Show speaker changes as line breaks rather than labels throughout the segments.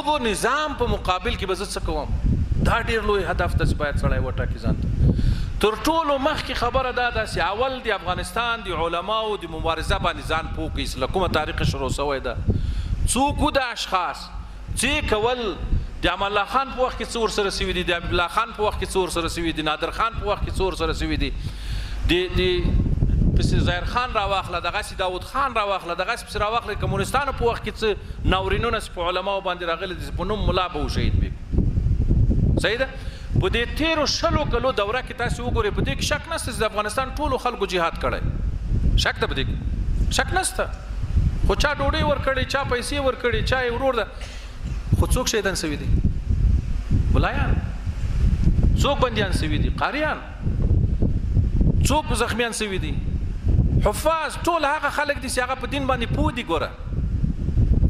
دغو نظام په مقابل کې به زه څه کوم؟ دا ډېر لوی هدف ته باید سړی وټاکي ځان ته. تر ټولو مخکې خبره دا ده چې اول د افغانستان د علماو د مبارزه باندې ځان پوه کړي چې له کومه تاریخ شروع شوی ده. څوک وو دا اشخاص چې کول د امان الله خان په وخت کې څه ورسره سوي دي، د حبیب الله خان په وخت کې څه ورسره سوي دي، نادر خان په وخت کې څه ورسره سوي دي، د ظاهر خان راواخله، دغسې داود خان راواخله، دغسې پسې راواخله کمونستانو په وخت کې څه ناورینونه چې په علماو باندې راغلي دي په نوم ملا به وشهید بي. صحیح ده؟ په دې تیرو 20 کلو دوره کې تاسو وګورئ په دې کې شک نشته چې د افغانستان ټولو خلکو جهاد کړی. شک ده په دې کې؟ شک نشته. خو چا ډوډۍ ورکړې، چا پیسې ورکړې، چا یې ورور ده، خو څوک شهیدان سوي دي؟ ملایان. څوک بندیان سوي دي؟ قاریان. څوک زخمیان سوي دي؟ حفاظ. ټول هغه خلک دي چې هغه په دین باندې پوه دي. ګوره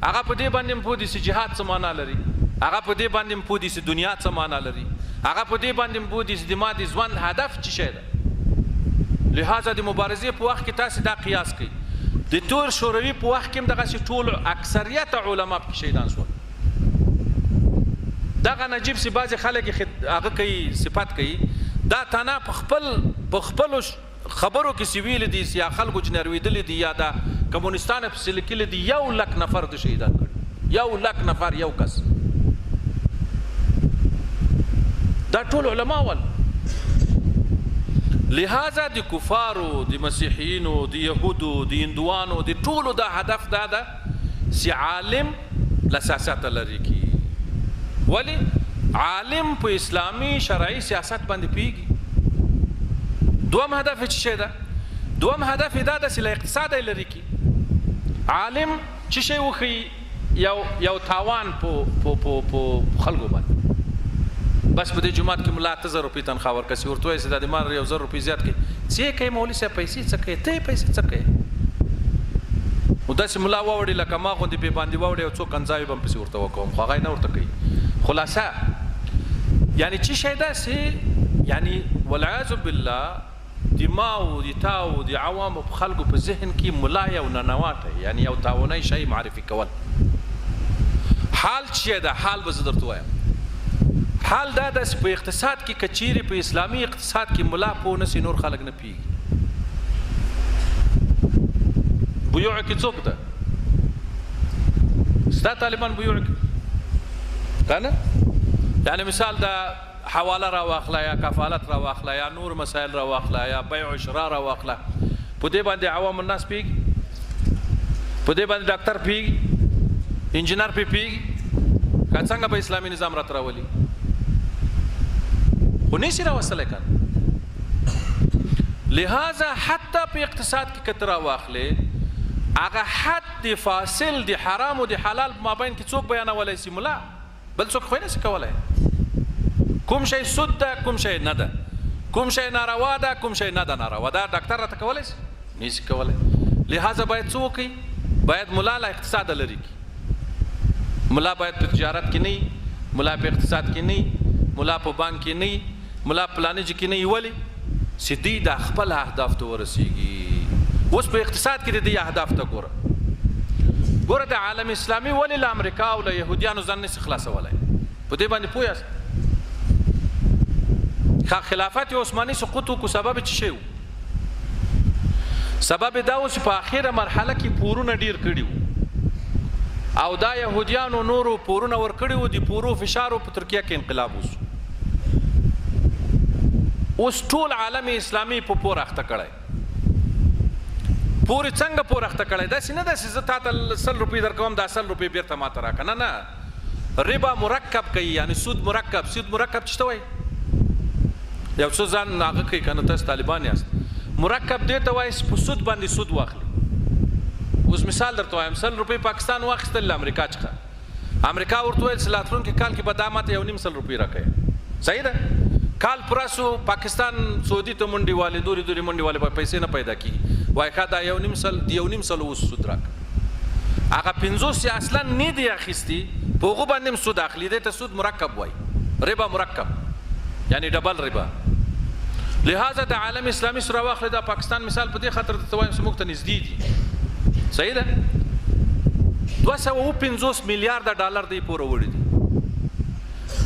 هغه په دې باندې پوه دي چې جهاد څه معنا لري، هغه په دې باندې پوه دي چې دنیا څه معنا لري، هغه په دې باندې پوه دي چې د ما د ژوند هدف څه شی ده. لہذا د مبارزې په وخت کې تاسو دا قیاس کوئ د تور شوروي په وخت کې هم دغسې ټول اکثریت علما پکې شهیدان شول. دغه نجیب چې بعضې خلک هغه کوي صفت کوي دا تنه په خپلو خبرو کې چې ویلي دي یا خلکو چې نروېدلي دي یا د کمونستانو پسې لیکلي دي 100,000 نفر د شهیدان کړي. 100,000 نفر یو کس. دا ټول علما ول. لہذا د کفارو، د مسیحیینو، د یهودو، د هندوانو د ټولو دا هدف دا ده چې عالم له سیاست لرې کړي. ولې؟ عالم په اسلامي شرعي سیاست باندې پوهېږي. دوم هدف څه شی ده؟ دوم هدف یې دا ده چې له اقتصاد یې لرې کړي. عالم څه شی وښیي؟ یو تاوان په خلکو باندې. بس په دې جومات کې ملا 8000 روپۍ تنخوا ورکړي، ورته وایي چې دا د ما 1000 روپۍ زیات کړي. څه یې کوي مولوي صاحب؟ پیسې څه کوي؟ ته یې پیسې څه کوي؟ نو داسې ملا واوړي لکه ما غوندې پې باندې واوړي او څو کنځاوي به هم پسې ورته وکوم، خو هغه یې نه ورته کوي. خلاصه یعنی څه شی ده چې یعنی والعیاذ بالله د ما او د تا او د عوامو په خلکو په ذهن کې ملا یو ننواتی، یعنی یو تاوانی شی معرفي کول. حال چې ده، حال به زه درته وایم، حال دا ده چې په اقتصاد کې که چیرې په اسلامي اقتصاد کې ملا پوه نه سي نور خلک نه پوهېږي. بیوع کې څوک ده؟ ستا طالبان بیوع کې که نه؟ یعنی مثال دا حواله را واخله یا کفالت را واخله یا نور مسائل را واخله یا بیع و شراء را واخله، په دې باندې عوام الناس پوهېږي؟ په دې باندې ډاکټر پوهېږي؟ انجینر پې پوهېږي؟ که څنګه به اسلامي نظام راته راولي؟ خو نشي راوستلی که نه. لہذا حتی په اقتصاد کې که ته راواخلې هغه حد د فاصل د حرام او د حلال په مابین کې څوک بیانولی سي؟ ملا. بل څوک خو یې نشي کولی. کوم شی سود ده، کوم شی نه ده، کوم شی ناروا ده، کوم شی نه ده ناروا. دا ډاکټر راته کولی شي؟ نشي کولی. لہذا باید څه وکړي؟ باید ملا له اقتصاده لرې کړي. ملا باید په تجارت کې نه وي، ملا په اقتصاد کې نه وي، ملا په بانک کې نه وي، ملا په پلانجه کې نه وي. ولې؟ چې دوی د خپل اهداف ته ورسېږي. اوس په اقتصاد کې د دې اهداف ته ګوره. ګوره د عالم اسلامي ولې له امریکا او له یهودیانو ځان نشي خلاصولی؟ په دې باندې پوه یاست؟ خلافت عثماني سقوط وکړو، سبب څه شی و؟ سبب دا و چې په اخره مرحله کې پورونه ډیر کړي وو او دا یهودیانو نورو پورونه ورکړي وو. د پورو فشار په ترکیه کې انقلاب وشو. اوس ټول عالم اسلامي په پور اخته کړی. پورې څنګه پور اخته کړی؟ داسې نه ده چې زه تا ته 100 روپۍ درکوم، دا 100 روپۍ بېرته ما ته راکړه. نه، ربا مرکب کوي، یعنی سود مرکب. سود مرکب څه ته وایي؟ یو څه ځان هغه کوي که نه، تاسو طالبان یاست. مرکب دې ته وایي چې په سود باندې سود واخلي. اوس مثال درته وایم، 100 روپۍ پاکستان واخیستل له امریکا څخه، امریکا ورته ویل چې راتلونکي کال کې به دا ماته 1.5 روپۍ راکوي. صحیح ده؟ کال پوره سو، پاکستان سعودي ته منډې والې، دورې منډې والې، به پیسې نه پیدا کېږي. وایي ښه دا 1.5 اوس سود راکړه. هغه 50 چې اصلا نه دی اخیستي په هغو باندې هم سود اخلي. دې ته سود مرکب وایي، ربا مرکب، یعنی ډبل ربا. لہذا د عالم اسلامي سره واخلې دا پاکستان مثال په دې خاطر درته وایم چې موږ ته نږدې دي. صحیح ده؟ 250 میلیارډه ډالر دی پوره وړي دي.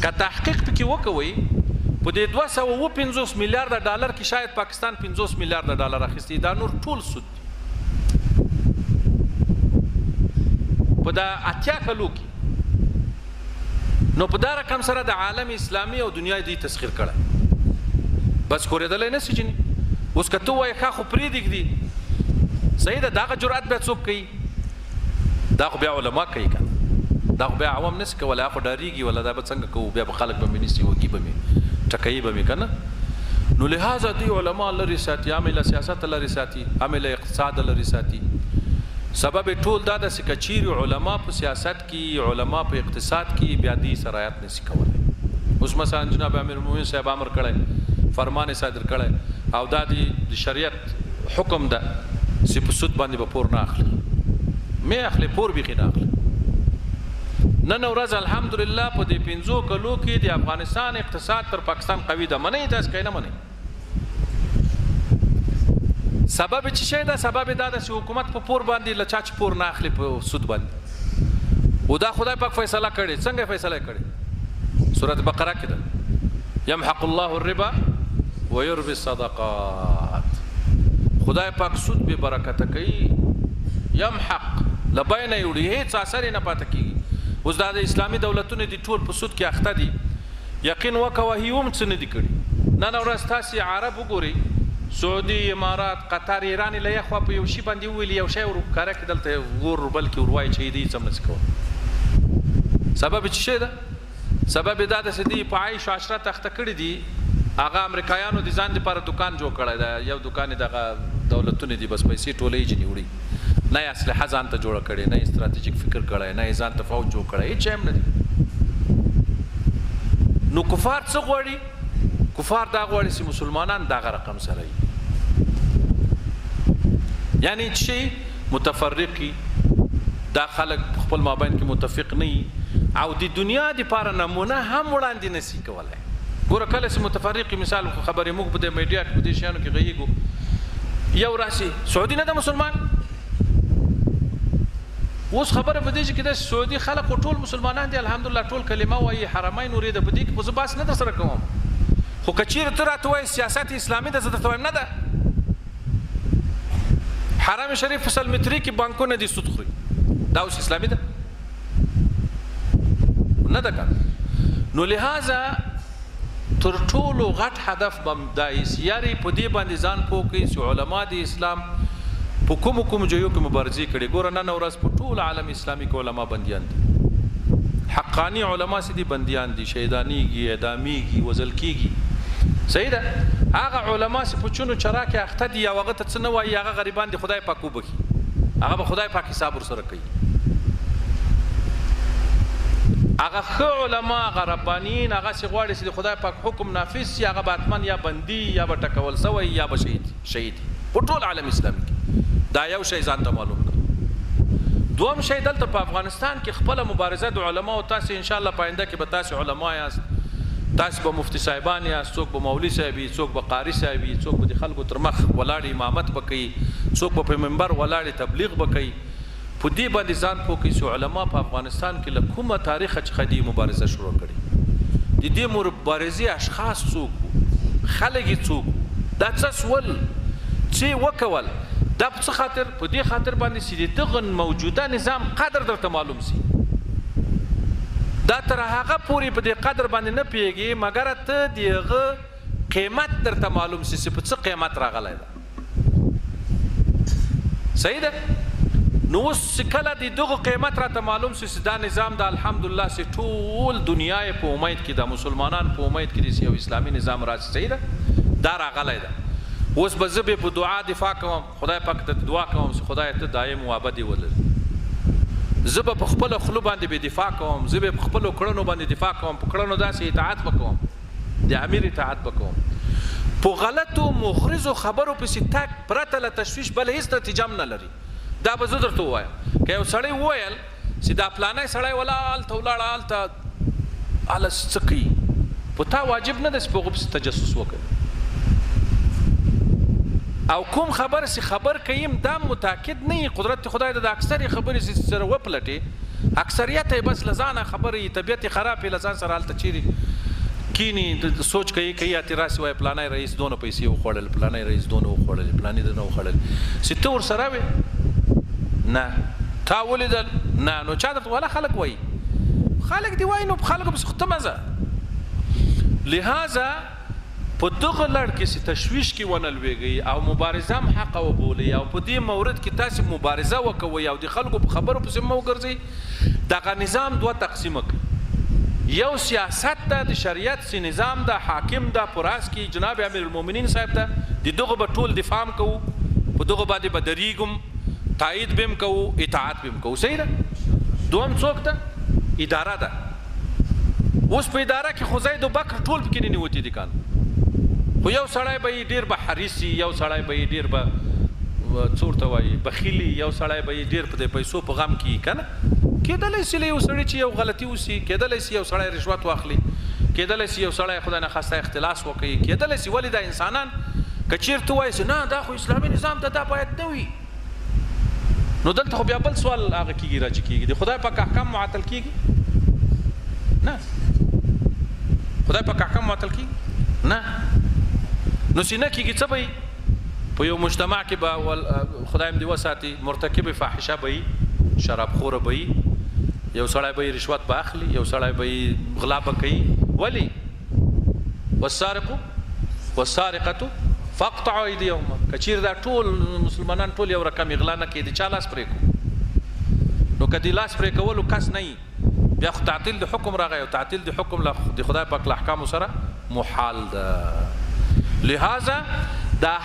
که تحقیق پکې وکوئ په دې 250 میلیارډ ډالر کې شاید پاکستان 50 میلیارډ ډالر اخیستی دا نور ټول سود دي په دا 80 کلو کې نو په دا رقم سره د عالم اسلامي او دنیا دی تسخیر کړه بس کورېدلی نه سي جنې اوس که ته وایې ښه خو پرېږدي صحیح ده دغه جرأت بیا څوک کوي دا خو بیا علما کوي که دا خو بیا عوام نه سي کولی خو ډارېږي ولا دا به څنګه کوو بیا به خلک به مې نیسي وږي به مې ټکوي به مې که نه نو لهذا دوی علما لرې ساتي عامله سیاست لرې ساتي عامله اقتصاد لرې ساتي سبب ټول دا ده چې که چیرې علما په سیاست کې علما په اقتصاد کې بیا دې سرایت نه سي کولی اوس مثلا جناب امیرالمؤمنین صاحب امر کړی فرمان صادر کړی او دا د شریعت حکم ده چې په سود باندې به پور نه اخلي مې اخلي پور بیخي نه اخلي نن ورځ الحمدلله په دې 50 کلو کې د افغانستان اقتصاد تر پاکستان قوي ده منئ تاسو که نه منئ سبب چې شی ده سبب دا ده چې حکومت په پور باندې له چا چې پور نه اخلي په سود باندې او دا خدای پاک فیصله کړې څنګه فیصله کړې سورۃ بقره کې ده یمحق الله الربا ويربي الصدقات خدای پاک سود به برکت کوي یمحق لبین یوړي هیڅ اثر نه پاتې کیږي اوس دا د اسلامي دولتونو دي ټول په سود کې اخته دي یقین وکوه هیوم څه نه دي کړي نن ورځ تاسې عرب وګورئ سعودي امارات قطر ایران له یخوا په یو شي باندې وویل یو شی ورکاره کې دلته ور بلکې وروايي چې دی څه نه کوي سبب چې شی ده سبب دا ده چې دی په عیش او عشرت اخته کړي دي هغه امریکایانو د ځان لپاره دکان جوړ کړی دا یو دکان دغه دولتونه دي بس پیسې ټولې جنې وړي نه یې اسلحه ځان ته جوړه کړې نه یې ستراتیژیک فکر کړی نه یې ځان ته فوج جوړ کړی هېڅ هم نه دي نو کفار څه غواړي کفار دا غواړي چې مسلمانان دغه رقم سره وي یعنی چې متفرقي دا خلک خپل مابین کې متفق نه وي او د دنیا دپاره نمونه هم وړاندې نه سي کولی ګوره کله چې متفرقي مثال خبرې موږ په دې میډیا کې په دې شیانو کې غږیږو یو راشي سعودي نه ده مسلمان اوس خبره په دې چې کې د سعودي خلک ټول مسلمانان دي الحمدلله ټول کلمه وایي حرمین ورېده په دې کې خو زه بحث نه درسره کوم خو که چیرې ته راته وایې سیاست اسلامي ده زه درته وایم نه ده حرم شریف په سلمتري کې بانکونه دي سود خوري دا اوس اسلامي ده نه ده که نو لهذا تر ټولو غټ هدف به دا یاري په دې باندې ځان پوه کړي چې علما د اسلام په کومو ځایو کې مبارزې کړي ګوره نن ورځ په ټول عالم اسلامي کې علما بندیان دي حقانی علما چې دي بندیان دي شهیدانیږي اعدامیږي وژل کیږي صحیح ده هغه علما چې په چونو چرا کې اخته دي او هغه ته څه نه وایي هغه غریبان دي خدای پاک وبخي هغه به خدای پاک حساب ورسره کوي هغه ښه علما هغه ربانیین هغه چې غواړي چې د خدای پاک حکم نافذ شي هغه به حتما یا بندي یا به ټکول سوی یا به شهید په ټول عالم اسلامي کې دا یو شی ځان ته معلوم کړه دوم شی دلته په افغانستان کې خپله مبارزه د علماو تاسې انشاءالله په آینده کې به تاسې علما یاست تاسې به مفتي صاحبان یاست څوک به مولوي صاحب وي څوک به قاري صاحب وي څوک به د خلکو تر مخ ولاړې امامت به کوي څوک به په منبر ولاړې تبلیغ به کوي په دې باندې ځان پوه کوي چې علما په افغانستان کې له کومه تاریخه څخه دې مبارزه شروع کړې د دې مبارزې اشخاص څوک خلک یې څوک دا څه سول چې وکول دا په څه خاطر په دې خاطر باندې چې د دغه موجوده نظام قدر درته معلوم سي دا تر هغه پورې په دې قدر باندې نه پوهېږي مګر ته د هغه قیمت درته معلوم سي چې په څه قیمت راغلی ده صحیح ده نو اوس چې کله د دغه قیمت راته معلوم سي چې دا نظام د الحمدلله چې ټول دنیا یې په امید کې ده مسلمانان په امید کې دي چې یو اسلامي نظام راشي صحیح ده دا راغلی ده اوس به زه په دعا دفاع کوم خدای پاک ته دعا کوم چې خدای ته دایم و ابدي ولري زه به په خپلو خولو باندې به دفاع کوم زه به په خپلو کړنو باندې دفاع کوم په کړنو داسې اطاعت به کوم د امیر اطاعت به کوم په غلطو مغرضو خبرو پسې تګ پرته له تشویش بل هېڅ نتیجه هم نه لري دا به زه درته ووایم که یو سړی وویل چې دا پلانی سړی ولا هلته ولاړه هلته هله څه کوي په تا واجب نه ده چې په هغو پسې تجسس وکړي او کوم خبر چې خبر کوي دا متاکد نه وي قدرت خدای د اکثرې خبرې چې سره وپلټې اکثریت بس لزانه خبرې طبیعت خراب لزان سره حالت چیري کینی سوچ کوي اعتراض وای پلانای رئیس دونه پیسې وخوړل پلانای رئیس دونه وخوړل پلانې دونه وخوړل سته ور سره وي نه تا ولیدل نه نو چا درته ولا خلک وای خلک دی وای نو خلک بس ختمه لہذا په دغه لړ کې چې تشویش کې ونه لویږي او مبارزه هم حق وبولي او په دې مورد کې تاسو مبارزه وکوي او د خلکو په خبرو پسې مو ګرځي دغه نظام دوه تقسیمه کوي یو سیاست ده د شریعت سي نظام ده حاکم ده پراس کې جناب امیر المؤمنین صاحب ده دغه به ټول دفاع هم کوو په دغه باندې به دریږم تایید به هم کوو اطاعت به هم کوو صحیح ده دوم څوک ده اداره ده اوس په اداره کې خو زید بکر ټول پکې نه نیوتی دي کان خو یو سړی به ډیر به حریصي یو سړی به ډیر به څورته وایي بخیلی یو سړی به ډیر په پیسو په غم کې کنه کېدلی سي یو سړی چې یو غلطي وسی کېدلی سي یو سړی رشوت واخلي کېدلی سي یو سړی خدای نه خواسته اختلاس وکړي کېدلی سي ولې دا انسانان که چېرته وایي چې نه دا خو اسلامي نظام ته دا باید نه وي نو دلته خو بیا بل سوال هغه کېږي راجع کېږي د خدای پاک احکام معطل کېږي نه خدای پاک احکام معطل کېږي نه نو سینه کېږي څه به په یو مجتمع کې به خدای دې وساتي مرتکب فاحشه به شرابخوره به یو سړی به رشوت به اخلي یو سړی به غلا به کوي ولې والسارق والسارقه فاقطعوا ايديهما کچیر دا ټول مسلمانان ټول یو رقم اغلا نه کوي د چا لاس پرې کو نو کدی لاس پرې کولو کس نه بیا خو تعطیل د حکم راغی او تعطیل د حکم د خدای پاک احکام سره محال ده لہذا دا